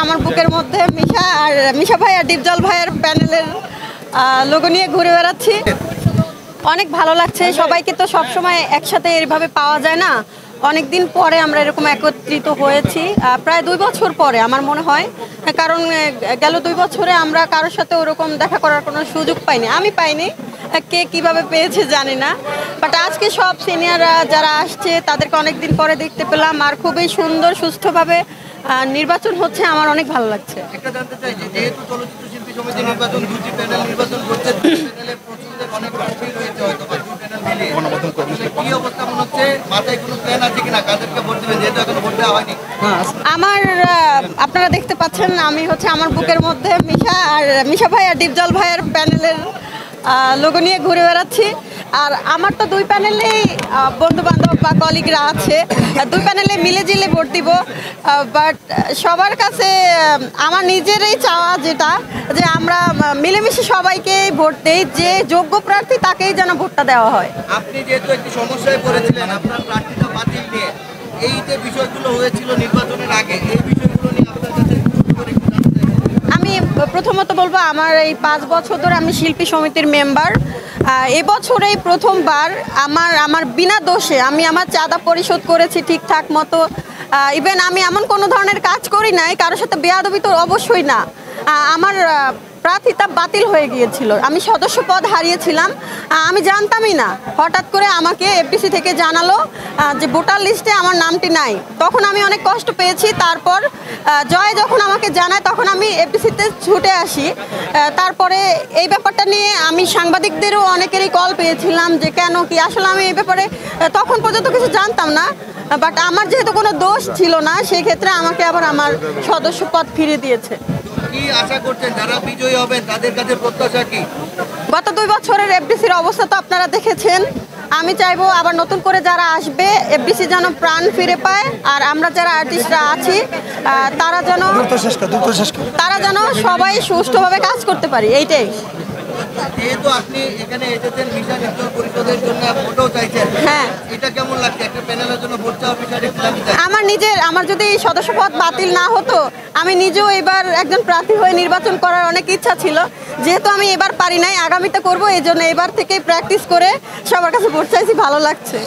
আমার বুকের মধ্যে মিশা আর মিশা ভাই আর ডিপজল ভাইয়ের প্যানেলের লোগো নিয়ে ঘুরে বেড়াচ্ছি। অনেক ভালো লাগছে। সবাইকে তো সবসময় একসাথে এইভাবে পাওয়া যায় না। অনেকদিন পরে আমরা এরকম একত্রিত হয়েছি, প্রায় 2 বছর পরে আমার মনে হয়। কারণ গেল 2 বছরে আমরা কারোর সাথে ওরকম দেখা করার কোনো সুযোগ পাইনি, আমি পাইনি, কে কিভাবে পেয়েছে জানি না। বাট আজকে সব সিনিয়ররা যারা আসছে তাদেরকে অনেকদিন পরে দেখতে পেলাম, আর খুবই সুন্দর সুষ্ঠুভাবে নির্বাচন হচ্ছে, আমার অনেক ভালো লাগছে। একটা জানতে চাই যে যেহেতু চলচ্চিত্র শিল্পী সমিতি নির্বাচন 2টি প্যানেল নির্বাচন করছে, প্যানেলের পছন্দের অনেক কমিটি রয়েছে হয়তো বা 2 প্যানেল মিলিয়ে কি অবস্থা মনে হচ্ছে? মাথায় কোনো প্ল্যান আছে কিনা কাদেরকে ভোট দিবেন, যেহেতু এখনো ভোট দেওয়া হয়নি? আমার আপনারা দেখতে পাচ্ছেন আমি হচ্ছে আমার বুকের মধ্যে মিশা ভাই আর ডিপজল ভাইয়ের প্যানেলের লোগো নিয়ে ঘুরে বেড়াচ্ছি। আর আমার তো 2 প্যানেলেই বন্ধু বান্ধব বা কলিগরা আছে, 2 প্যানেলে মিলে জিলে ভোট দিব। বাট সবার কাছে আমার নিজেরই চাওয়া যেটা, যে আমরা মিলেমিশে সবাইকে ভোট দেই, যে যোগ্য প্রার্থী তাকেই যেন ভোটটা দেওয়া হয়। আপনি যেহেতু একটি সমস্যায় পড়েছিলেন আপনার প্রার্থীতা বাতিল নিয়ে, এই যে বিষয়গুলো হয়েছিল নির্বাচনের আগে, এই বিষয়গুলো নিয়ে আপনার কাছে আমি প্রথমত বলবো, আমার এই 5 বছর ধরে আমি শিল্পী সমিতির মেম্বার। এবছরেই প্রথমবার আমার বিনা দোষে আমি আমার চাঁদা পরিশোধ করেছি ঠিকঠাক মতো। ইভেন আমি এমন কোনো ধরনের কাজ করি নাই, কারোর সাথে বেয়াদবি তো অবশ্যই না। আমার প্রার্থিতা বাতিল হয়ে গিয়েছিল, আমি সদস্য পদ হারিয়েছিলাম, আমি জানতামই না। হঠাৎ করে আমাকে এফডিসি থেকে জানালো যে ভোটার লিস্টে আমার নামটি নাই। তখন আমি অনেক কষ্ট পেয়েছি। তারপর জয় যখন আমাকে জানায় তখন আমি এফডিসিতে ছুটে আসি। তারপরে এই ব্যাপারটা নিয়ে আমি সাংবাদিকদেরও অনেকেরই কল পেয়েছিলাম যে কেন কি, আসলে আমি এই ব্যাপারে তখন পর্যন্ত কিছু জানতাম না। বাট আমার যেহেতু কোনো দোষ ছিল না, সেই ক্ষেত্রে আমাকে আবার আমার সদস্য পদ ফিরিয়ে দিয়েছে। কি আশা করছেন যারা বিজয়ী হবেন তাদের কাছে প্রত্যাশা কি? গত 2 বছরের এফডিসির অবস্থা তো আপনারা দেখেছেন। আমি চাইবো আবার নতুন করে যারা আসবে এফডিসি যেন প্রাণ ফিরে পায়, আর আমরা যারা আর্টিস্টরা আছি তারা যেন সবাই সুষ্ঠুভাবে কাজ করতে পারি, এইটাই। যেহেতু আপনি এখানে এসেছেন মিশা নির্বাচন পরিষদের জন্য ভোটও চাইছেন, হ্যাঁ, এটা কেমন লাগছে একটা প্যানেলের জন্য ভোট চাওয়ার বিষয়টা একটু জানতে চাই। আমার যদি সদস্যপদ বাতিল না হতো, আমি নিজেও এবার একজন প্রার্থী হয়ে নির্বাচন করার অনেক ইচ্ছা ছিল। যেহেতু আমি এবার পারি নাই, আগামীতে করব, এই জন্য এবার থেকেই প্র্যাকটিস করে সবার কাছে ভোট চাইছি, ভালো লাগছে।